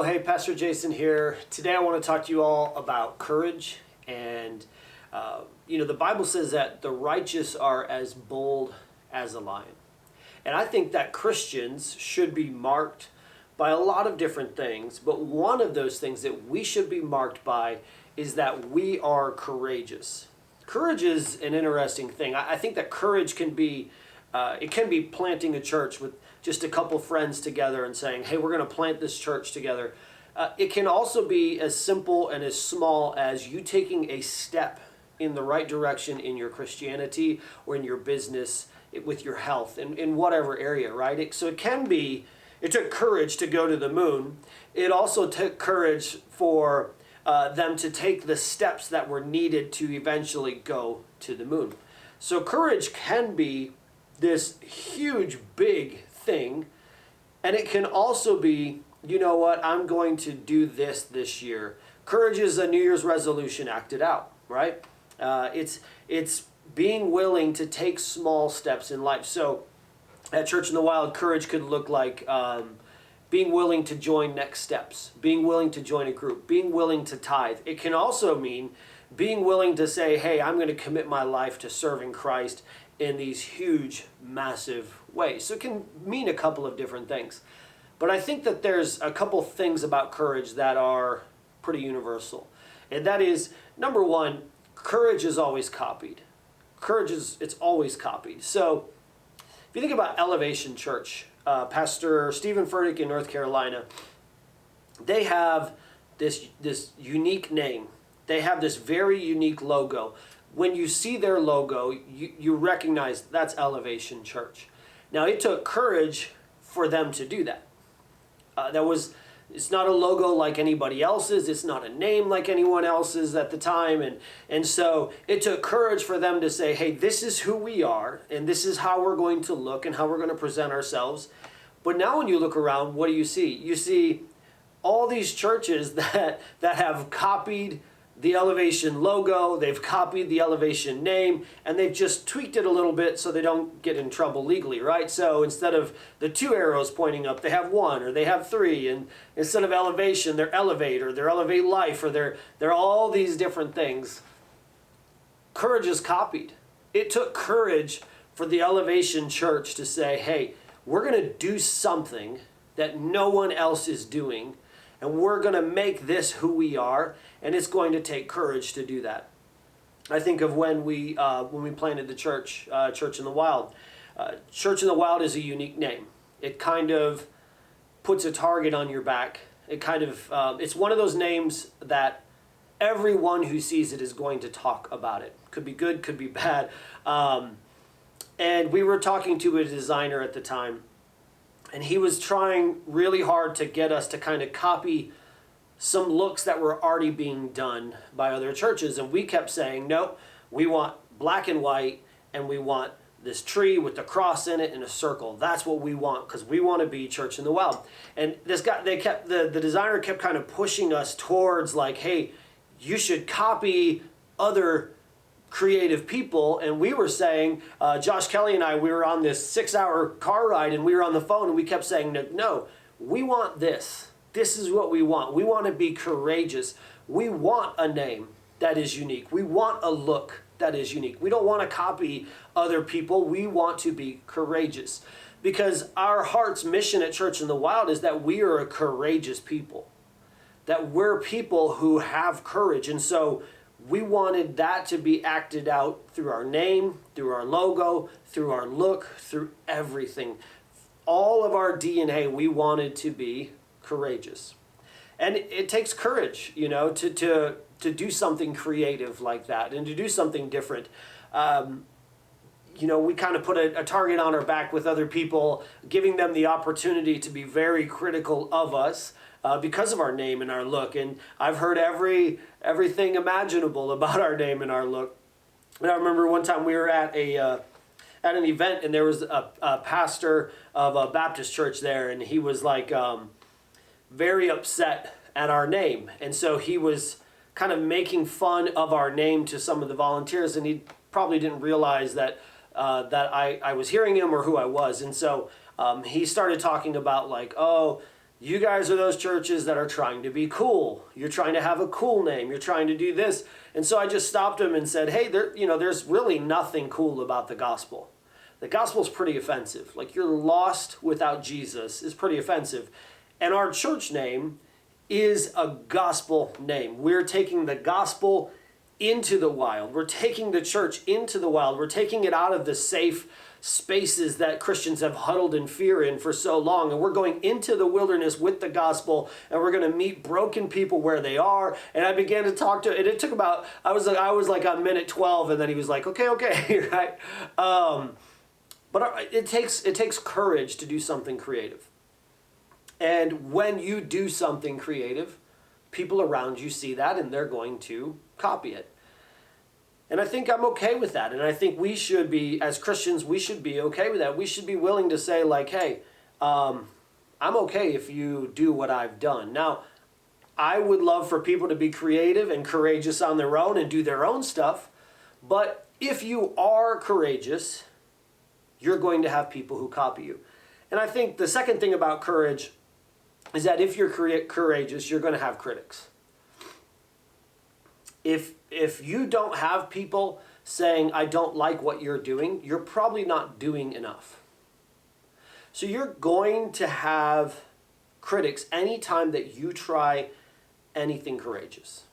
Well, hey, Pastor Jason here. Today I want to talk to you all about courage. And, the Bible says that the righteous are as bold as a lion. And I think that Christians should be marked by a lot of different things. But one of those things that we should be marked by is that we are courageous. Courage is an interesting thing. I think that courage can be planting a church with just a couple friends together and saying, hey, we're going to plant this church together. It can also be as simple and as small as you taking a step in the right direction in your Christianity or in your business, with your health, in whatever area, right? It took courage to go to the moon. It also took courage for them to take the steps that were needed to eventually go to the moon. So courage can be this huge, big thing. And it can also be, you know what, I'm going to do this year. Courage is a New Year's resolution acted out, right? It's being willing to take small steps in life. So at Church in the Wild, courage could look like being willing to join Next Steps, being willing to join a group, being willing to tithe. It can also mean being willing to say, hey, I'm going to commit my life to serving Christ in these huge, massive ways. So it can mean a couple of different things. But I think that there's a couple things about courage that are pretty universal. And that is, number one, courage is always copied. It's always copied. So if you think about Elevation Church, Pastor Stephen Furtick in North Carolina, they have this unique name. They have this very unique logo. When you see their logo, you recognize that's Elevation Church. Now, it took courage for them to do that. It's not a logo like anybody else's. It's not a name like anyone else's at the time. And so it took courage for them to say, hey, this is who we are, and this is how we're going to look and how we're going to present ourselves. But now when you look around, what do you see? You see all these churches that have copied the Elevation logo, they've copied the Elevation name, and they've just tweaked it a little bit so they don't get in trouble legally, right? So instead of the 2 arrows pointing up, they have 1 or they have 3, and instead of elevation, they're elevate, or they're elevate life, or they're all these different things. Courage is copied. It took courage for the Elevation Church to say, hey, we're going to do something that no one else is doing, and we're going to make this who we are, and it's going to take courage to do that. I think of when we planted the church, Church in the Wild. Church in the Wild is a unique name. It kind of puts a target on your back. It's one of those names that everyone who sees it is going to talk about it. Could be good, could be bad. And we were talking to a designer at the time, and he was trying really hard to get us to kind of copy some looks that were already being done by other churches. And we kept saying, no, we want black and white, and we want this tree with the cross in it and a circle. That's what we want, because we want to be Church in the Wild. And the designer kept kind of pushing us towards like, hey, you should copy other creative people. And we were saying, Josh Kelly and I, we were on this 6-hour car ride, and we were on the phone, and we kept saying, no, we want this. This is what we want. We want to be courageous. We want a name that is unique. We want a look that is unique. We don't want to copy other people. We want to be courageous, because our heart's mission at Church in the Wild is that we are a courageous people, that we're people who have courage. And so we wanted that to be acted out through our name, through our logo, through our look, through everything. All of our DNA, we wanted to be courageous. And it takes courage, to do something creative like that and to do something different. We kind of put a target on our back with other people, giving them the opportunity to be very critical of us because of our name and our look. And I've heard everything imaginable about our name and our look. And I remember one time we were at an event, and there was a pastor of a Baptist church there, and he was like very upset at our name. And so he was kind of making fun of our name to some of the volunteers, and he probably didn't realize that I was hearing him or who I was. And so he started talking about like, oh, You guys are those churches that are trying to be cool. You're trying to have a cool name. You're trying to do this. And so I just stopped him and said, hey, there's really nothing cool about the gospel. The gospel's pretty offensive. Like, you're lost without Jesus is pretty offensive. And our church name is a gospel name. We're taking the gospel into the wild. We're taking the church into the wild. We're taking it out of the safe spaces that Christians have huddled in fear in for so long. And we're going into the wilderness with the gospel, and we're going to meet broken people where they are. And I began to talk to, and it took about, I was like on minute 12, and then he was like, okay, right? But it takes courage to do something creative. And when you do something creative, people around you see that, and they're going to copy it. And I think I'm okay with that. And I think we should be, as Christians, we should be okay with that. We should be willing to say, like, hey, I'm okay if you do what I've done. Now, I would love for people to be creative and courageous on their own and do their own stuff. But if you are courageous, you're going to have people who copy you. And I think the second thing about courage is that if you're courageous, you're going to have critics. If you don't have people saying, I don't like what you're doing, you're probably not doing enough. So you're going to have critics anytime that you try anything courageous.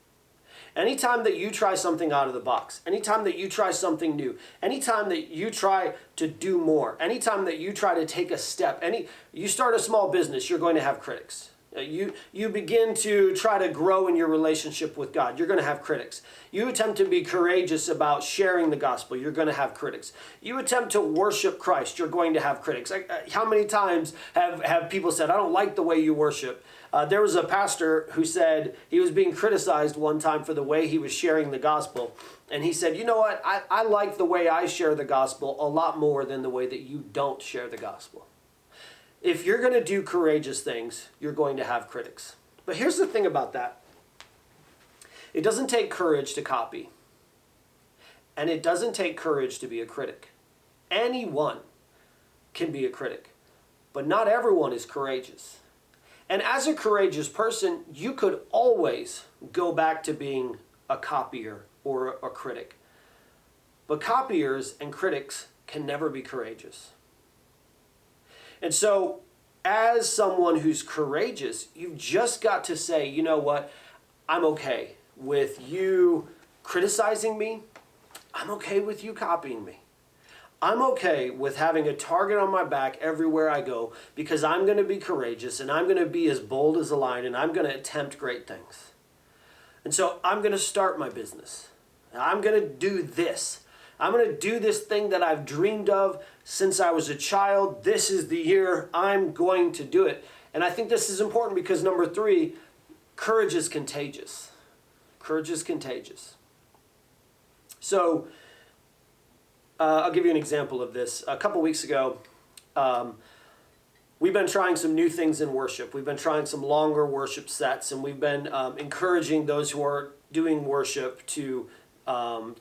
Anytime that you try something out of the box, anytime that you try something new, anytime that you try to do more, anytime that you try to take a step, you start a small business, you're going to have critics. You begin to try to grow in your relationship with God, you're going to have critics. You attempt to be courageous about sharing the gospel, you're going to have critics. You attempt to worship Christ, you're going to have critics. How many times have people said, I don't like the way you worship? There was a pastor who said he was being criticized one time for the way he was sharing the gospel. And he said, you know what, I like the way I share the gospel a lot more than the way that you don't share the gospel. If you're going to do courageous things, you're going to have critics. But here's the thing about that. It doesn't take courage to copy. And it doesn't take courage to be a critic. Anyone can be a critic. But not everyone is courageous. And as a courageous person, you could always go back to being a copier or a critic. But copiers and critics can never be courageous. And so, as someone who's courageous, you've just got to say, you know what, I'm okay with you criticizing me. I'm okay with you copying me. I'm okay with having a target on my back everywhere I go because I'm going to be courageous and I'm going to be as bold as a lion and I'm going to attempt great things. And so I'm going to start my business. I'm going to do this. I'm going to do this thing that I've dreamed of since I was a child. This is the year I'm going to do it. And I think this is important because number 3, courage is contagious. Courage is contagious. So I'll give you an example of this. A couple weeks ago, we've been trying some new things in worship. We've been trying some longer worship sets, and we've been encouraging those who are doing worship to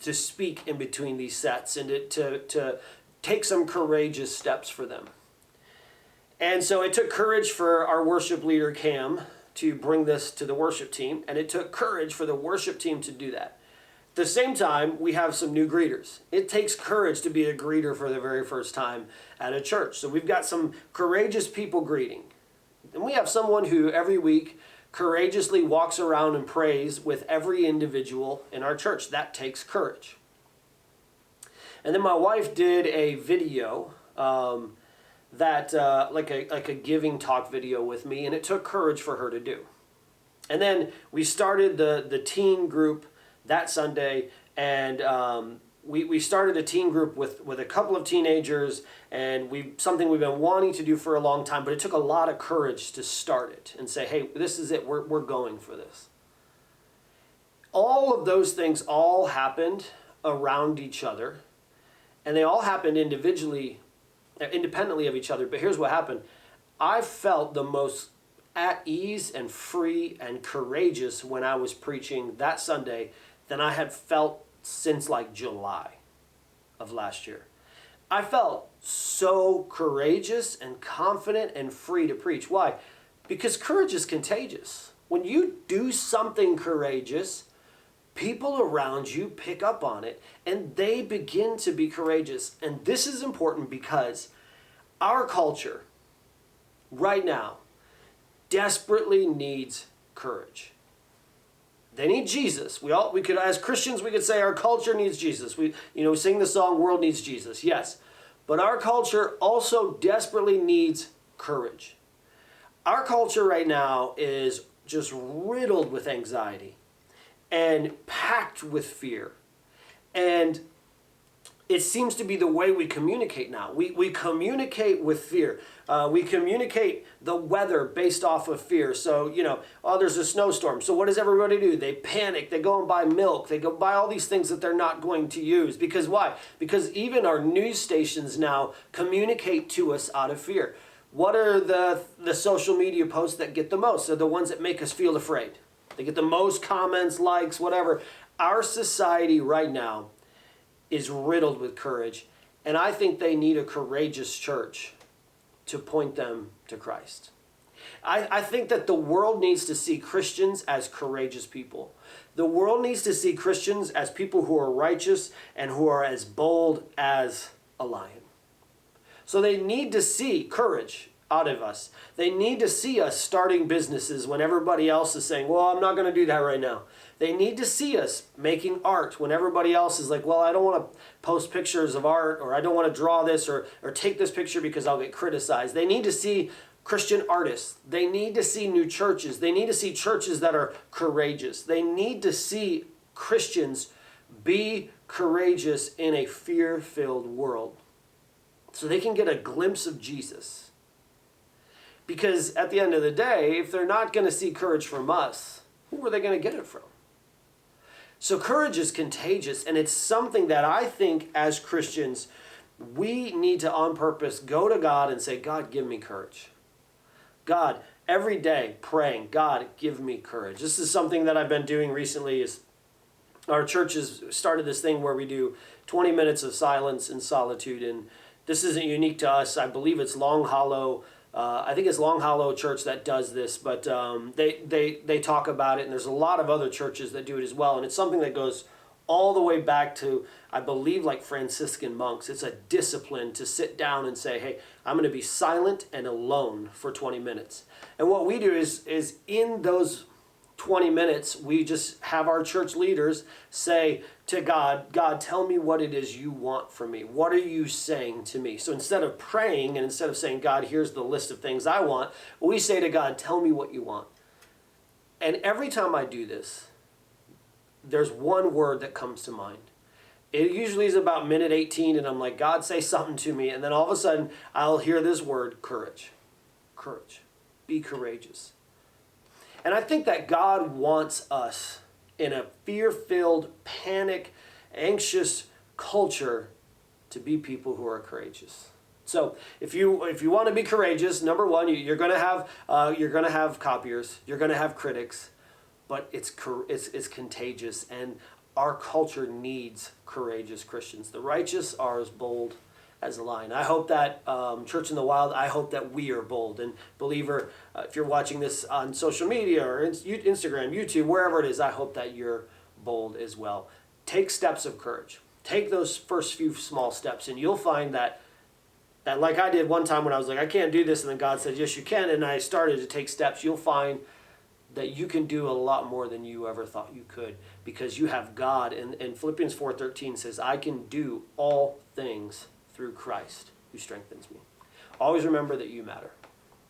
speak in between these sets and to take some courageous steps for them. And so it took courage for our worship leader, Cam, to bring this to the worship team, and it took courage for the worship team to do that. At the same time, we have some new greeters. It takes courage to be a greeter for the very first time at a church. So we've got some courageous people greeting. And we have someone who every week courageously walks around and prays with every individual in our church. That takes courage. And then my wife did a video like a giving talk video with me, and it took courage for her to do. And then we started the teen group that Sunday, and we started a teen group with a couple of teenagers, and something we've been wanting to do for a long time, but it took a lot of courage to start it and say, hey, this is it, we're going for this. All of those things all happened around each other, and they all happened independently of each other. But here's what happened. I felt the most at ease and free and courageous when I was preaching that Sunday than I had felt since like July of last year. I felt so courageous and confident and free to preach. Why? Because courage is contagious. When you do something courageous, people around you pick up on it and they begin to be courageous. And this is important because our culture right now desperately needs courage. They need Jesus. We could, as Christians, we could say our culture needs Jesus. We sing the song "World Needs Jesus." Yes, but our culture also desperately needs courage. Our culture right now is just riddled with anxiety and packed with fear. And it seems to be the way we communicate now. We communicate with fear. We communicate the weather based off of fear. So, there's a snowstorm. So what does everybody do? They panic. They go and buy milk. They go buy all these things that they're not going to use. Because why? Because even our news stations now communicate to us out of fear. What are the social media posts that get the most? They're the ones that make us feel afraid. They get the most comments, likes, whatever. Our society right now is riddled with courage, and I think they need a courageous church to point them to Christ. I think that the world needs to see Christians as courageous people. The world needs to see Christians as people who are righteous and who are as bold as a lion. So they need to see courage out of us. They need to see us starting businesses when everybody else is saying, well, I'm not going to do that right now. They need to see us making art when everybody else is like, well, I don't want to post pictures of art, or I don't want to draw this or take this picture because I'll get criticized. They need to see Christian artists. They need to see new churches. They need to see churches that are courageous. They need to see Christians be courageous in a fear-filled world so they can get a glimpse of Jesus. Because at the end of the day, if they're not going to see courage from us, who are they going to get it from? So courage is contagious, and it's something that I think as Christians, we need to on purpose go to God and say, God, give me courage. God, every day praying, God, give me courage. This is something that I've been doing recently. Is our church has started this thing where we do 20 minutes of silence and solitude, and this isn't unique to us. I believe it's Long Hollow. I think it's Long Hollow Church that does this, but they talk about it, and there's a lot of other churches that do it as well, and it's something that goes all the way back to, I believe, like Franciscan monks. It's a discipline to sit down and say, hey, I'm going to be silent and alone for 20 minutes. And what we do is in those 20 minutes, we just have our church leaders say to God, God, tell me what it is you want from me. What are you saying to me? So instead of praying and instead of saying, God, here's the list of things I want, we say to God, tell me what you want. And every time I do this, there's one word that comes to mind. It usually is about minute 18, and I'm like, God, say something to me. And then all of a sudden, I'll hear this word, courage. Courage. Be courageous. And I think that God wants us in a fear-filled, panic, anxious culture to be people who are courageous. So if you want to be courageous, number one, you're going to have copiers, you're going to have critics, but it's contagious, and our culture needs courageous Christians. The righteous are as bold as a lion. I hope that Church in the Wild, I hope that we are bold. And believer, if you're watching this on social media or Instagram, YouTube, wherever it is, I hope that you're bold as well. Take steps of courage. Take those first few small steps, and you'll find that like I did one time when I was like, I can't do this, and then God said, yes, you can, and I started to take steps. You'll find that you can do a lot more than you ever thought you could, because you have God. And Philippians 4:13 says, I can do all things through Christ who strengthens me. Always remember that you matter.